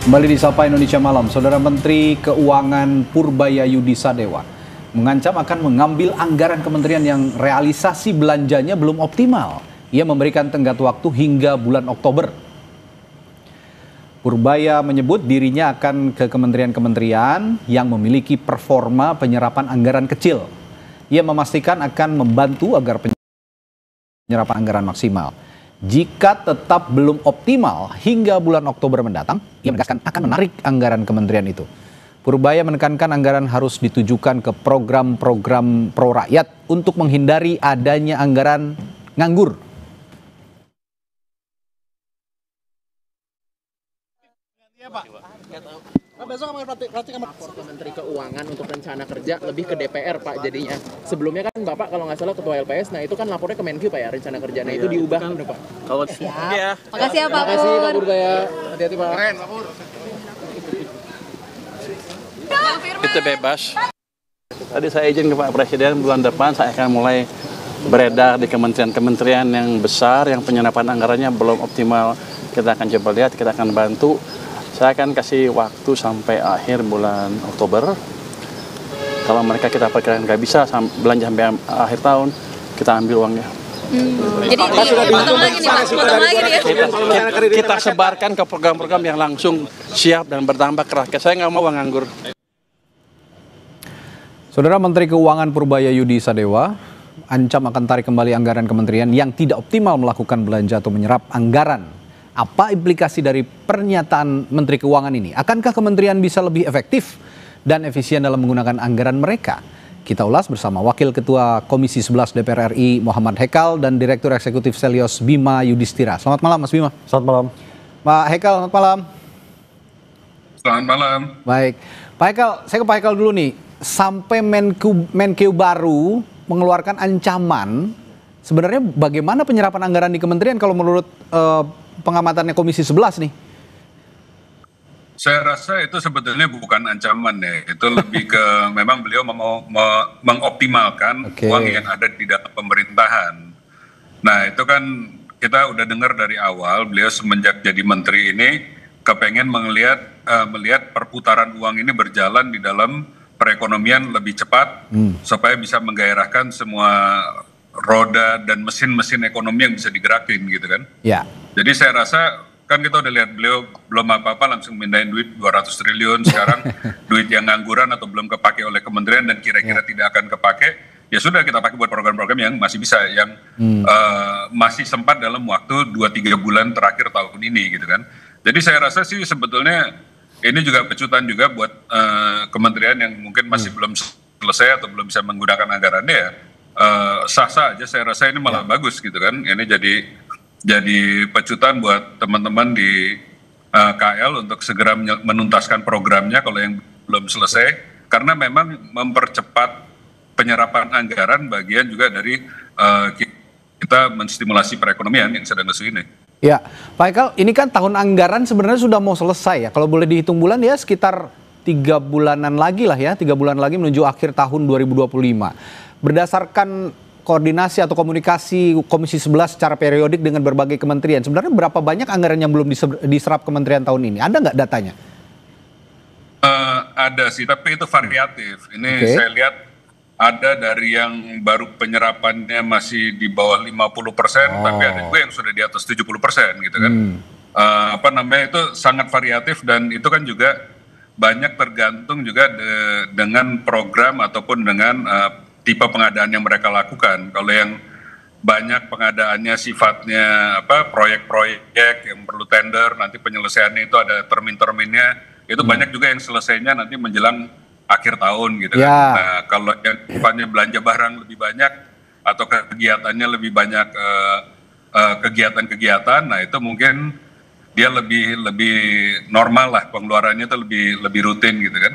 Kembali di Sapa Indonesia Malam, Saudara Menteri Keuangan Purbayayudi Sadewa mengancam akan mengambil anggaran kementerian yang realisasi belanjanya belum optimal. Ia memberikan tenggat waktu hingga bulan Oktober. Purbaya menyebut dirinya akan ke kementerian-kementerian yang memiliki performa penyerapan anggaran kecil. Ia memastikan akan membantu agar penyerapan anggaran maksimal. Jika tetap belum optimal hingga bulan Oktober mendatang, ia menegaskan akan menarik anggaran kementerian itu. Purbaya menekankan anggaran harus ditujukan ke program-program pro rakyat untuk menghindari adanya anggaran nganggur. Besok Menteri Keuangan untuk rencana kerja lebih ke DPR Pak jadinya. Sebelumnya kan Bapak kalau nggak salah Ketua LPS, nah itu kan lapornya ke Menq Pak ya rencana kerjanya itu diubah kan Pak. Kalau siap. Ya. Makasih ya Pak. Makasih Pak Purbaya. Hati-hati Pak. Keren Pak Pur. Itu bebas. Tadi saya izin ke Pak Presiden bulan depan saya akan mulai beredar di kementerian-kementerian yang besar yang penyerapan anggarannya belum optimal. Kita akan coba lihat, kita akan bantu. Saya akan kasih waktu sampai akhir bulan Oktober. Kalau mereka kita perkirakan nggak bisa belanja sampai akhir tahun, kita ambil uangnya. Jadi potong lagi nih Pak, potong lagi ya. Kita sebarkan ke program-program yang langsung siap dan berdampak ke rakyat. Saya nggak mau uang nganggur. Saudara Menteri Keuangan Purbayayudi Sadewa ancam akan tarik kembali anggaran kementerian yang tidak optimal melakukan belanja atau menyerap anggaran. Apa implikasi dari pernyataan Menteri Keuangan ini? Akankah kementerian bisa lebih efektif dan efisien dalam menggunakan anggaran mereka? Kita ulas bersama Wakil Ketua Komisi 11 DPR RI Muhammad Hekal dan Direktur Eksekutif Selyos Bima Yudhistira. Selamat malam Mas Bima. Selamat malam. Pak Hekal, selamat malam. Selamat malam. Baik. Pak Hekal, saya ke Pak Hekal dulu nih. Sampai Menq baru mengeluarkan ancaman, sebenarnya bagaimana penyerapan anggaran di kementerian kalau menurut pengamatannya Komisi 11 nih? Saya rasa itu sebetulnya bukan ancaman ya, itu lebih ke memang beliau mau mengoptimalkan uang yang ada di dalam pemerintahan. Nah itu kan kita udah dengar dari awal beliau semenjak jadi menteri ini kepengen melihat perputaran uang ini berjalan di dalam perekonomian lebih cepat supaya bisa menggairahkan semua roda dan mesin-mesin ekonomi yang bisa digerakin gitu kan. Ya. Jadi saya rasa kan kita udah lihat beliau belum apa-apa langsung mindahin duit 200 triliun sekarang duit yang ngangguran atau belum kepake oleh kementerian dan kira-kira tidak akan kepake, ya sudah kita pakai buat program-program yang masih bisa, yang masih sempat dalam waktu 2-3 bulan terakhir tahun ini gitu kan. Jadi saya rasa sih sebetulnya ini juga pecutan juga buat kementerian yang mungkin masih belum selesai atau belum bisa menggunakan anggarannya ya. Sah-sah aja, saya rasa ini malah bagus gitu kan. Ini jadi pecutan buat teman-teman di KL untuk segera menuntaskan programnya kalau yang belum selesai, karena memang mempercepat penyerapan anggaran bagian juga dari kita menstimulasi perekonomian yang sedang lesu ini. Ya, Pak Hekal, ini kan tahun anggaran sebenarnya sudah mau selesai ya. Kalau boleh dihitung bulan ya sekitar 3 bulanan lagi lah ya, 3 bulan lagi menuju akhir tahun 2025. Berdasarkan koordinasi atau komunikasi Komisi 11 secara periodik dengan berbagai kementerian, sebenarnya berapa banyak anggaran yang belum diserap kementerian tahun ini? Ada nggak datanya? Ada sih, tapi itu variatif. Ini saya lihat ada dari yang baru penyerapannya masih di bawah 50%, tapi ada juga yang sudah di atas 70% gitu kan. Itu sangat variatif dan itu kan juga banyak tergantung juga dengan program ataupun dengan tipe pengadaan yang mereka lakukan. Kalau yang banyak pengadaannya sifatnya proyek-proyek yang perlu tender, nanti penyelesaiannya itu ada termin-terminnya, itu banyak juga yang selesainya nanti menjelang akhir tahun gitu kan. Nah kalau yang sifatnya belanja barang lebih banyak atau kegiatannya lebih banyak kegiatan-kegiatan, nah itu mungkin dia lebih normal lah, pengeluarannya itu lebih rutin gitu kan.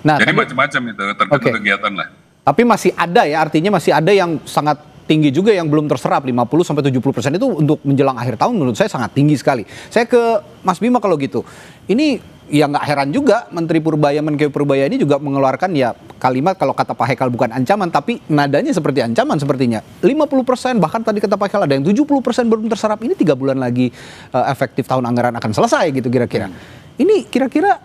Nah, jadi macam-macam itu tergantung kegiatan lah. Tapi masih ada ya, artinya masih ada yang sangat tinggi juga yang belum terserap, 50-70% itu untuk menjelang akhir tahun menurut saya sangat tinggi sekali. Saya ke Mas Bima kalau gitu. Ini ya nggak heran juga Menteri Menko Purbaya ini juga mengeluarkan ya kalimat, kalau kata Pak Hekal bukan ancaman, tapi nadanya seperti ancaman sepertinya. 50%, bahkan tadi kata Pak Hekal ada yang 70% belum terserap. Ini 3 bulan lagi efektif tahun anggaran akan selesai gitu kira-kira. Ini kira-kira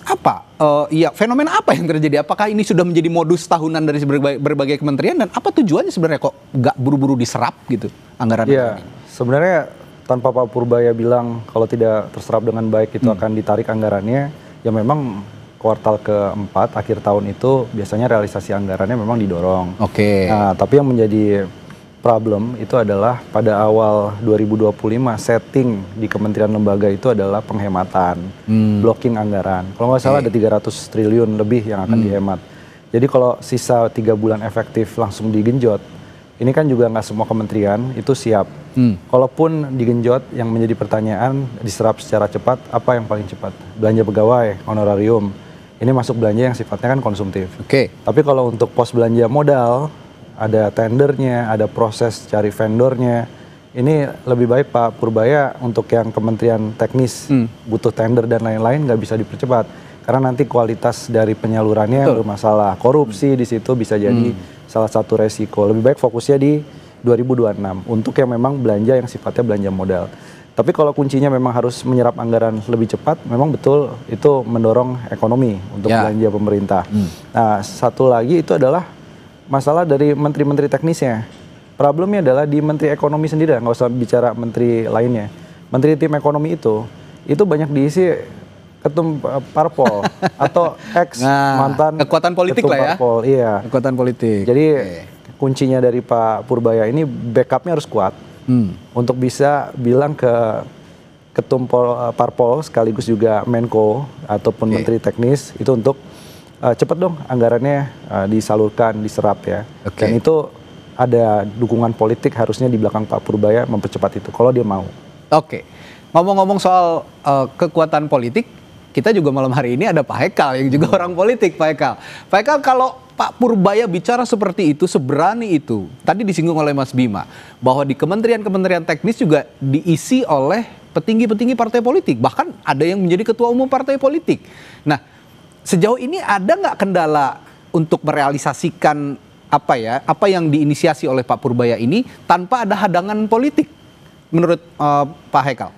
apa? Ya fenomena apa yang terjadi? Apakah ini sudah menjadi modus tahunan dari berbagai kementerian dan apa tujuannya sebenarnya kok nggak buru-buru diserap gitu anggaran? Iya, sebenarnya tanpa Pak Purbaya bilang kalau tidak terserap dengan baik itu akan ditarik anggarannya, ya memang kuartal keempat akhir tahun itu biasanya realisasi anggarannya memang didorong. Oke. Nah, tapi yang menjadi problem itu adalah pada awal 2025 setting di kementerian lembaga itu adalah penghematan, blocking anggaran. Kalau nggak salah ada 300 triliun lebih yang akan dihemat. Jadi kalau sisa 3 bulan efektif langsung digenjot, ini kan juga nggak semua kementerian itu siap. Kalaupun digenjot, yang menjadi pertanyaan diserap secara cepat, apa yang paling cepat? Belanja pegawai, honorarium. Ini masuk belanja yang sifatnya kan konsumtif. Oke. Tapi kalau untuk pos belanja modal, ada tendernya, ada proses cari vendornya. Ini lebih baik Pak Purbaya untuk yang kementerian teknis butuh tender dan lain-lain nggak bisa dipercepat karena nanti kualitas dari penyalurannya bermasalah. Korupsi di situ bisa jadi salah satu resiko. Lebih baik fokusnya di 2026 untuk yang memang belanja yang sifatnya belanja modal. Tapi kalau kuncinya memang harus menyerap anggaran lebih cepat, memang betul itu mendorong ekonomi untuk belanja pemerintah. Nah, satu lagi itu adalah masalah dari menteri-menteri teknisnya. Problemnya adalah di menteri ekonomi sendiri, nggak usah bicara menteri lainnya. Menteri tim ekonomi itu banyak diisi ketum parpol atau ex mantan kekuatan politik ketum lah ya. Parpol. Iya. Kekuatan politik. Jadi kuncinya dari Pak Purbaya ini backupnya harus kuat untuk bisa bilang ke ketum parpol sekaligus juga Menko ataupun menteri teknis itu untuk cepet dong anggarannya disalurkan, diserap ya. Dan itu ada dukungan politik harusnya di belakang Pak Purbaya mempercepat itu kalau dia mau. Oke. Ngomong-ngomong soal kekuatan politik, kita juga malam hari ini ada Pak Hekal yang juga orang politik, Pak Hekal. Pak Hekal, kalau Pak Purbaya bicara seperti itu, seberani itu, tadi disinggung oleh Mas Bima, bahwa di kementerian-kementerian teknis juga diisi oleh petinggi-petinggi partai politik, bahkan ada yang menjadi ketua umum partai politik. Nah, sejauh ini ada nggak kendala untuk merealisasikan apa yang diinisiasi oleh Pak Purbaya ini tanpa ada hadangan politik menurut Pak Hekal?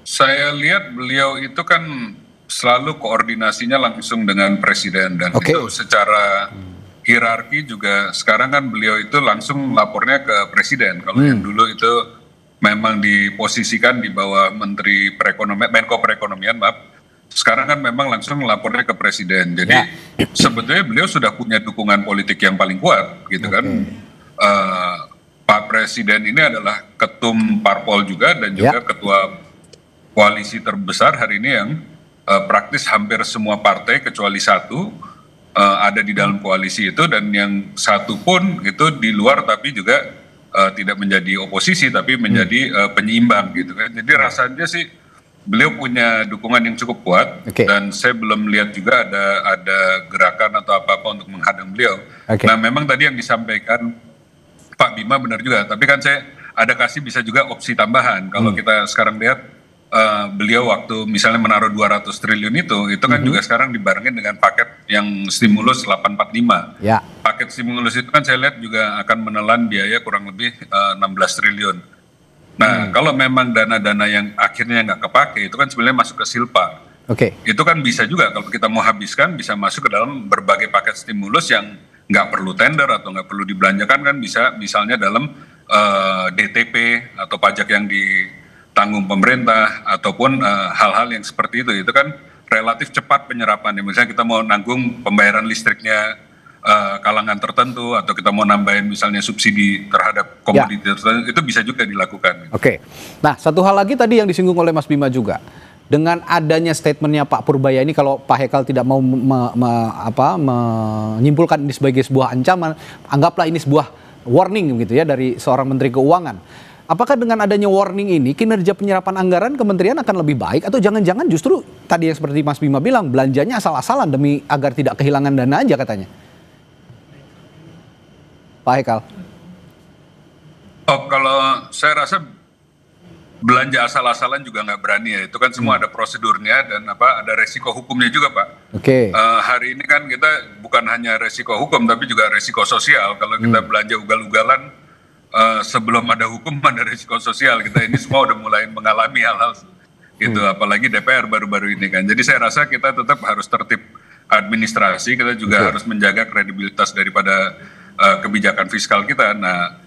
Saya lihat beliau itu kan selalu koordinasinya langsung dengan presiden dan itu secara hierarki juga sekarang kan beliau itu langsung lapornya ke presiden. Kalau yang dulu itu memang diposisikan di bawah Menteri Perekonomian, Menko Perekonomian, maaf. Sekarang kan memang langsung lapornya ke presiden. Jadi sebetulnya beliau sudah punya dukungan politik yang paling kuat, gitu kan. Pak Presiden ini adalah ketum parpol juga dan juga ketua koalisi terbesar hari ini yang praktis hampir semua partai kecuali satu ada di dalam koalisi itu dan yang satu pun itu di luar tapi juga tidak menjadi oposisi tapi menjadi penyeimbang gitu kan. Jadi rasanya sih beliau punya dukungan yang cukup kuat dan saya belum lihat juga ada gerakan atau apa-apa untuk menghadang beliau. Nah memang tadi yang disampaikan Pak Bima benar juga, tapi kan saya ada kasih bisa juga opsi tambahan. Kalau kita sekarang lihat beliau waktu misalnya menaruh 200 triliun itu kan juga sekarang dibarengin dengan paket yang stimulus 845. Paket stimulus itu kan saya lihat juga akan menelan biaya kurang lebih 16 triliun. Nah, kalau memang dana-dana yang akhirnya nggak kepake, itu kan sebenarnya masuk ke Silpa. Itu kan bisa juga kalau kita mau habiskan, bisa masuk ke dalam berbagai paket stimulus yang nggak perlu tender atau nggak perlu dibelanjakan kan bisa misalnya dalam DTP atau pajak yang ditanggung pemerintah ataupun hal-hal yang seperti itu kan relatif cepat penyerapannya. Misalnya kita mau nanggung pembayaran listriknya kalangan tertentu atau kita mau nambahin misalnya subsidi terhadap komoditi tertentu itu bisa juga dilakukan. Nah satu hal lagi tadi yang disinggung oleh Mas Bima juga dengan adanya statementnya Pak Purbaya ini kalau Pak Hekal tidak mau menyimpulkan ini sebagai sebuah ancaman, anggaplah ini sebuah warning gitu ya dari seorang Menteri Keuangan. Apakah dengan adanya warning ini kinerja penyerapan anggaran kementerian akan lebih baik atau jangan-jangan justru tadi yang seperti Mas Bima bilang belanjanya asal-asalan demi agar tidak kehilangan dana aja katanya? Pak Hekal. Kalau saya rasa belanja asal-asalan juga nggak berani ya. Itu kan semua ada prosedurnya dan ada resiko hukumnya juga Pak. Hari ini kan kita bukan hanya resiko hukum tapi juga resiko sosial. Kalau kita belanja ugal-ugalan sebelum ada hukum ada resiko sosial. Kita ini semua udah mulai mengalami hal-hal gitu, apalagi DPR baru-baru ini kan. Jadi saya rasa kita tetap harus tertib administrasi, kita juga harus menjaga kredibilitas daripada kebijakan fiskal kita. Nah,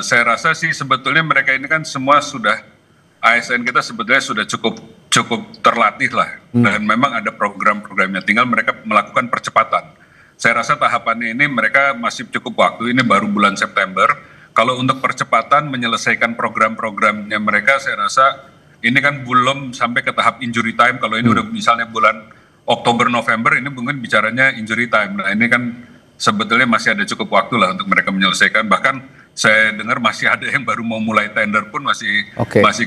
saya rasa sih sebetulnya mereka ini kan semua sudah, ASN kita sebetulnya sudah cukup terlatih lah, dan memang ada program-programnya, tinggal mereka melakukan percepatan. Saya rasa tahapannya ini mereka masih cukup waktu, ini baru bulan September. Kalau untuk percepatan menyelesaikan program-programnya mereka, saya rasa ini kan belum sampai ke tahap injury time. Kalau ini udah misalnya bulan Oktober November, ini mungkin bicaranya injury time. Nah ini kan sebetulnya masih ada cukup waktu lah untuk mereka menyelesaikan. Bahkan saya dengar masih ada yang baru mau mulai tender pun masih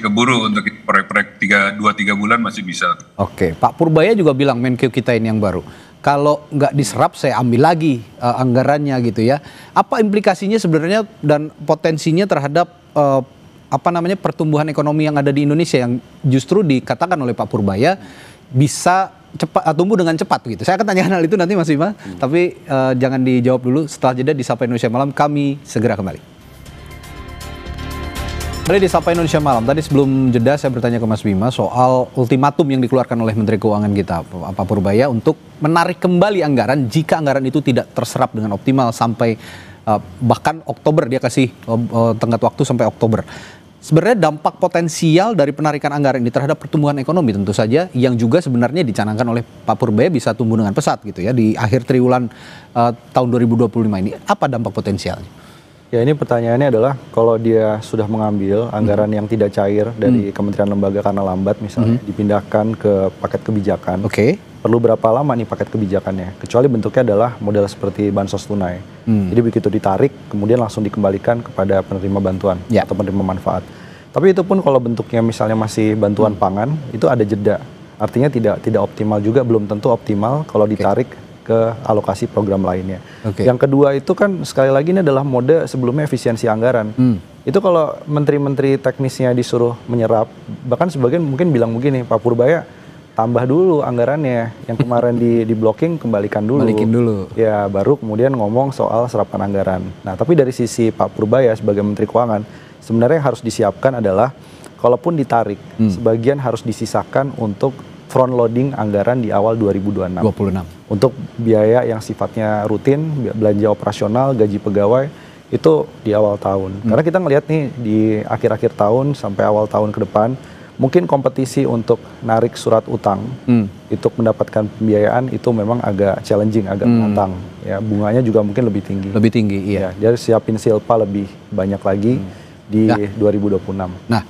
keburu untuk proyek-proyek 2-3 bulan masih bisa. Oke, Pak Purbaya juga bilang Menkeu kita ini yang baru. Kalau nggak diserap saya ambil lagi anggarannya gitu ya. Apa implikasinya sebenarnya dan potensinya terhadap pertumbuhan ekonomi yang ada di Indonesia yang justru dikatakan oleh Pak Purbaya bisa tumbuh dengan cepat gitu. Saya akan tanyakan hal itu nanti Mas Bima, tapi jangan dijawab dulu. Setelah jeda di Sapa Indonesia Malam kami segera kembali. Di Sapa Indonesia Malam, tadi sebelum jeda saya bertanya ke Mas Bima soal ultimatum yang dikeluarkan oleh Menteri Keuangan kita, Pak Purbaya, untuk menarik kembali anggaran jika anggaran itu tidak terserap dengan optimal sampai bahkan Oktober, dia kasih tenggat waktu sampai Oktober. Sebenarnya dampak potensial dari penarikan anggaran ini terhadap pertumbuhan ekonomi tentu saja yang juga sebenarnya dicanangkan oleh Pak Purbaya bisa tumbuh dengan pesat gitu ya di akhir triwulan tahun 2025 ini. Apa dampak potensialnya? Ya ini pertanyaannya adalah kalau dia sudah mengambil anggaran yang tidak cair dari kementerian lembaga karena lambat misalnya dipindahkan ke paket kebijakan. Perlu berapa lama nih paket kebijakannya? Kecuali bentuknya adalah model seperti bansos tunai. Jadi begitu ditarik, kemudian langsung dikembalikan kepada penerima bantuan atau penerima manfaat. Tapi itu pun kalau bentuknya misalnya masih bantuan pangan, itu ada jeda. Artinya tidak optimal juga, belum tentu optimal kalau ditarik ke alokasi program lainnya. Yang kedua itu kan sekali lagi ini adalah mode sebelumnya efisiensi anggaran. Itu kalau menteri-menteri teknisnya disuruh menyerap, bahkan sebagian mungkin bilang begini, Pak Purbaya, tambah dulu anggarannya yang kemarin di blocking, kembalikan dulu. Ya baru kemudian ngomong soal serapan anggaran. Nah tapi dari sisi Pak Purbaya sebagai Menteri Keuangan sebenarnya yang harus disiapkan adalah kalaupun ditarik sebagian harus disisakan untuk front loading anggaran di awal 2026. Untuk biaya yang sifatnya rutin, belanja operasional, gaji pegawai itu di awal tahun. Karena kita ngelihat nih di akhir-akhir tahun sampai awal tahun ke depan mungkin kompetisi untuk narik surat utang untuk mendapatkan pembiayaan itu memang agak challenging, agak menantang. Ya, bunganya juga mungkin lebih tinggi. Iya. Dia siapin silpa lebih banyak lagi di 2026. Nah,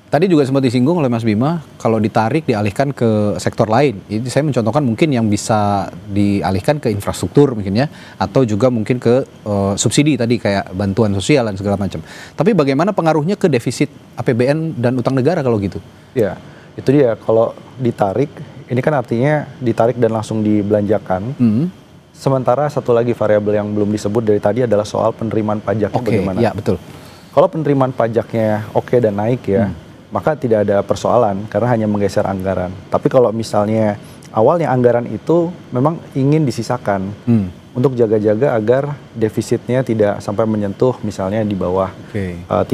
tadi juga sempat disinggung oleh Mas Bima, kalau ditarik dialihkan ke sektor lain. Ini saya mencontohkan mungkin yang bisa dialihkan ke infrastruktur mungkin ya, atau juga mungkin ke subsidi tadi kayak bantuan sosial dan segala macam. Tapi bagaimana pengaruhnya ke defisit APBN dan utang negara kalau gitu? Ya, itu dia. Kalau ditarik, ini kan artinya ditarik dan langsung dibelanjakan. Sementara satu lagi variabel yang belum disebut dari tadi adalah soal penerimaan pajaknya bagaimana. Ya, betul. Kalau penerimaan pajaknya oke dan naik ya, maka tidak ada persoalan karena hanya menggeser anggaran. Tapi kalau misalnya awalnya anggaran itu memang ingin disisakan untuk jaga-jaga agar defisitnya tidak sampai menyentuh misalnya di bawah 3%.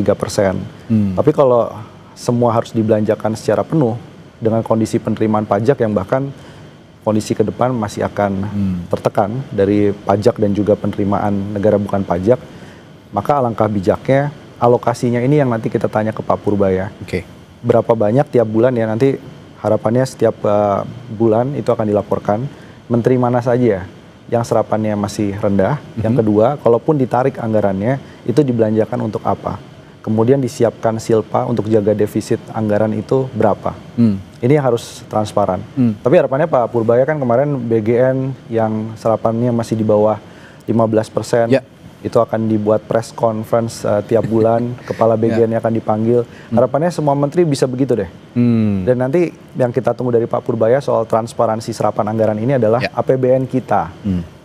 Tapi kalau semua harus dibelanjakan secara penuh dengan kondisi penerimaan pajak yang bahkan kondisi ke depan masih akan tertekan dari pajak dan juga penerimaan negara bukan pajak, maka alangkah bijaknya alokasinya ini yang nanti kita tanya ke Pak Purbaya. Berapa banyak tiap bulan ya, nanti harapannya setiap bulan itu akan dilaporkan menteri mana saja yang serapannya masih rendah. Yang kedua, kalaupun ditarik anggarannya itu dibelanjakan untuk apa? Kemudian disiapkan silpa untuk jaga defisit anggaran itu berapa? Ini yang harus transparan. Tapi harapannya Pak Purbaya kan kemarin BGN yang serapannya masih di bawah 15%. Itu akan dibuat press conference tiap bulan, kepala BGN-nya akan dipanggil. Harapannya semua menteri bisa begitu deh. Dan nanti yang kita tunggu dari Pak Purbaya soal transparansi serapan anggaran ini adalah APBN kita.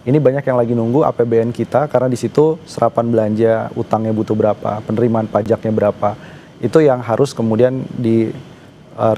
Ini banyak yang lagi nunggu APBN kita karena di situ serapan belanja, utangnya butuh berapa, penerimaan pajaknya berapa. Itu yang harus kemudian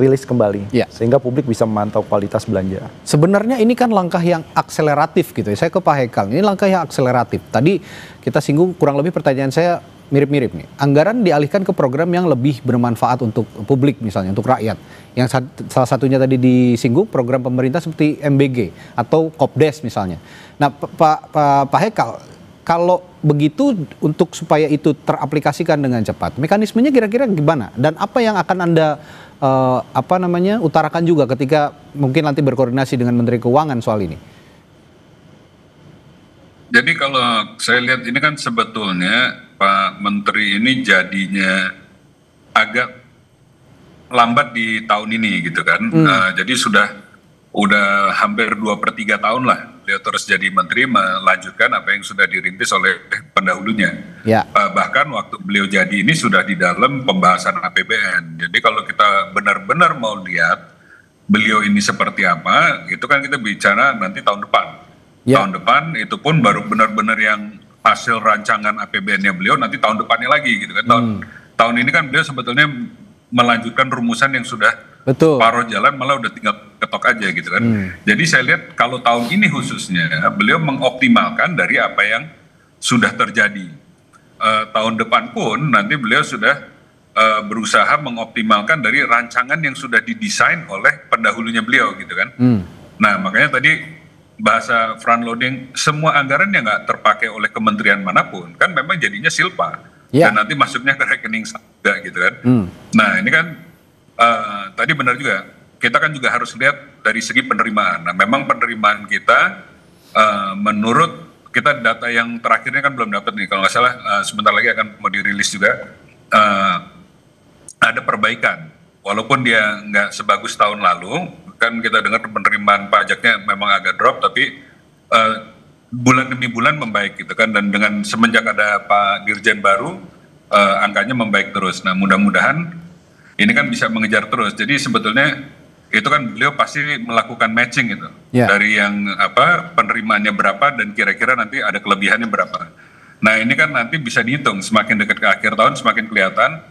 rilis kembali sehingga publik bisa memantau kualitas belanja. Sebenarnya ini kan langkah yang akseleratif gitu ya. Saya ke Pak Hekal, ini langkah yang akseleratif. Tadi kita singgung kurang lebih pertanyaan saya mirip-mirip nih. Anggaran dialihkan ke program yang lebih bermanfaat untuk publik misalnya, untuk rakyat. Yang salah satunya tadi disinggung program pemerintah seperti MBG atau Kopdes misalnya. Nah, Pak Hekal, kalau begitu untuk supaya itu teraplikasikan dengan cepat, mekanismenya kira-kira gimana? Dan apa yang akan Anda utarakan juga ketika mungkin nanti berkoordinasi dengan Menteri Keuangan soal ini? Jadi kalau saya lihat ini kan sebetulnya Pak Menteri ini jadinya agak lambat di tahun ini gitu kan. Jadi udah hampir 2/3 tahun lah beliau terus jadi menteri melanjutkan apa yang sudah dirintis oleh pendahulunya. Ya. Bahkan waktu beliau jadi ini sudah di dalam pembahasan APBN. Jadi kalau kita benar-benar mau lihat beliau ini seperti apa, itu kan kita bicara nanti tahun depan. Ya. Tahun depan itu pun baru benar-benar yang hasil rancangan APBN-nya beliau nanti tahun depannya lagi gitu kan. Tahun ini kan beliau sebetulnya melanjutkan rumusan yang sudah paruh jalan, malah udah tinggal ketok aja gitu kan. Jadi saya lihat kalau tahun ini khususnya beliau mengoptimalkan dari apa yang sudah terjadi. Tahun depan pun nanti beliau sudah berusaha mengoptimalkan dari rancangan yang sudah didesain oleh pendahulunya beliau gitu kan. Nah makanya tadi bahasa front loading, semua anggaran yang nggak terpakai oleh kementerian manapun kan memang jadinya silpa dan nanti masuknya ke rekening juga gitu kan. Nah ini kan tadi benar juga, kita kan juga harus lihat dari segi penerimaan. Nah memang penerimaan kita menurut kita data yang terakhirnya kan belum dapat nih, kalau nggak salah sebentar lagi akan mau dirilis juga, ada perbaikan walaupun dia nggak sebagus tahun lalu. Kan kita dengar penerimaan pajaknya memang agak drop, tapi bulan demi bulan membaik gitu kan. Dan dengan semenjak ada Pak Dirjen baru, angkanya membaik terus. Nah mudah-mudahan ini kan bisa mengejar terus. Jadi sebetulnya itu kan beliau pasti melakukan matching gitu, dari yang penerimaannya berapa dan kira-kira nanti ada kelebihannya berapa. Nah ini kan nanti bisa dihitung, semakin dekat ke akhir tahun semakin kelihatan.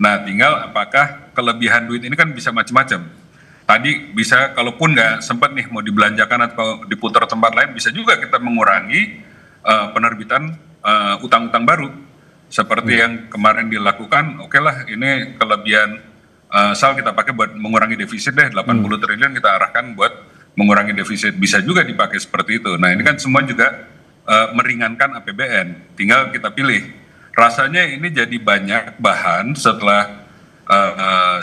Nah tinggal apakah kelebihan duit ini kan bisa macam-macam. Tadi bisa kalaupun nggak sempat nih mau dibelanjakan atau diputar tempat lain, bisa juga kita mengurangi penerbitan utang-utang baru seperti yang kemarin dilakukan. Oke lah, ini kelebihan SAL kita pakai buat mengurangi defisit deh, 80 triliun kita arahkan buat mengurangi defisit, bisa juga dipakai seperti itu. Nah ini kan semua juga meringankan APBN, tinggal kita pilih. Rasanya ini jadi banyak bahan setelah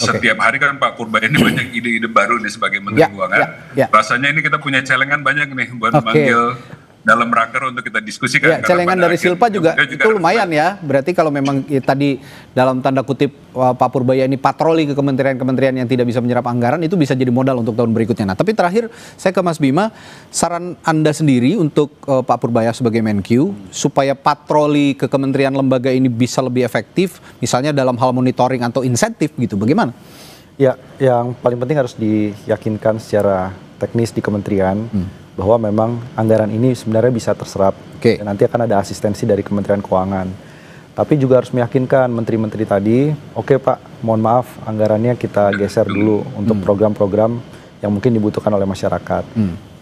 setiap hari kan Pak Purbaya ini banyak ide-ide baru nih sebagai Menteri Keuangan. Rasanya ini kita punya celengan banyak nih buat manggil dalam raker untuk kita diskusikan. Celengan dari Silpa juga itu lumayan ya. Berarti kalau memang tadi dalam tanda kutip Pak Purbaya ini patroli ke kementerian-kementerian yang tidak bisa menyerap anggaran, itu bisa jadi modal untuk tahun berikutnya. Nah, tapi terakhir saya ke Mas Bima, saran Anda sendiri untuk Pak Purbaya sebagai Menkyu supaya patroli ke kementerian lembaga ini bisa lebih efektif, misalnya dalam hal monitoring atau insentif gitu, bagaimana? Ya, yang paling penting harus diyakinkan secara teknis di kementerian bahwa memang anggaran ini sebenarnya bisa terserap. Dan nanti akan ada asistensi dari Kementerian Keuangan. Tapi juga harus meyakinkan menteri-menteri tadi, oke Pak, mohon maaf anggarannya kita geser dulu untuk program-program yang mungkin dibutuhkan oleh masyarakat.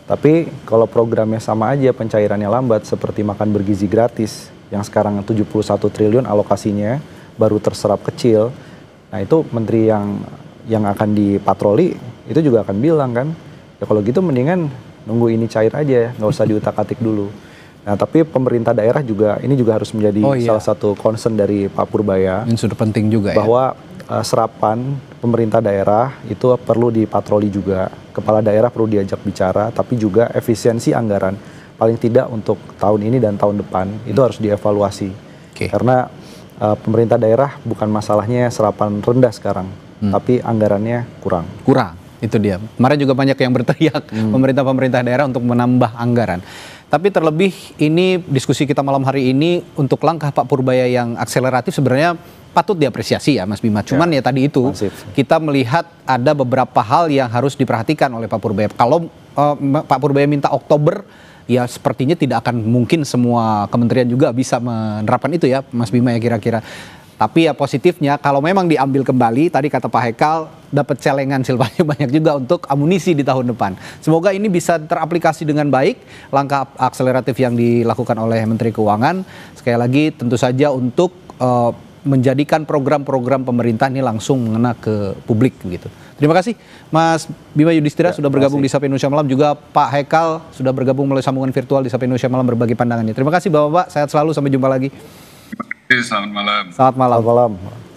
Tapi kalau programnya sama aja pencairannya lambat seperti makan bergizi gratis yang sekarang 71 triliun alokasinya baru terserap kecil. Nah itu menteri yang akan dipatroli itu juga akan bilang kan, ya kalau gitu mendingan nunggu ini cair aja, nggak usah diutak-atik dulu. Nah, tapi pemerintah daerah juga ini juga harus menjadi salah satu concern dari Pak Purbaya. Ini sudah penting juga bahwa serapan pemerintah daerah itu perlu dipatroli juga. Kepala daerah perlu diajak bicara, tapi juga efisiensi anggaran paling tidak untuk tahun ini dan tahun depan itu harus dievaluasi. Karena pemerintah daerah bukan masalahnya serapan rendah sekarang, tapi anggarannya kurang. Itu dia. Kemarin juga banyak yang berteriak pemerintah daerah untuk menambah anggaran. Tapi terlebih ini diskusi kita malam hari ini untuk langkah Pak Purbaya yang akseleratif sebenarnya patut diapresiasi ya Mas Bima. Cuman ya tadi itu kita melihat ada beberapa hal yang harus diperhatikan oleh Pak Purbaya. Kalau Pak Purbaya minta Oktober, ya sepertinya tidak akan mungkin semua kementerian juga bisa menerapkan itu ya Mas Bima ya kira-kira. Tapi ya positifnya kalau memang diambil kembali, tadi kata Pak Hekal, dapat celengan silpanya banyak juga untuk amunisi di tahun depan. Semoga ini bisa teraplikasi dengan baik, langkah akseleratif yang dilakukan oleh Menteri Keuangan. Sekali lagi tentu saja untuk menjadikan program-program pemerintah ini langsung mengena ke publik gitu. Terima kasih Mas Bima Yudhistira sudah bergabung di Sapa Indonesia Malam, juga Pak Haikal sudah bergabung melalui sambungan virtual di Sapa Indonesia Malam berbagi pandangannya. Terima kasih Bapak-bapak, sehat selalu, sampai jumpa lagi. Selamat malam. Selamat malam. Selamat malam.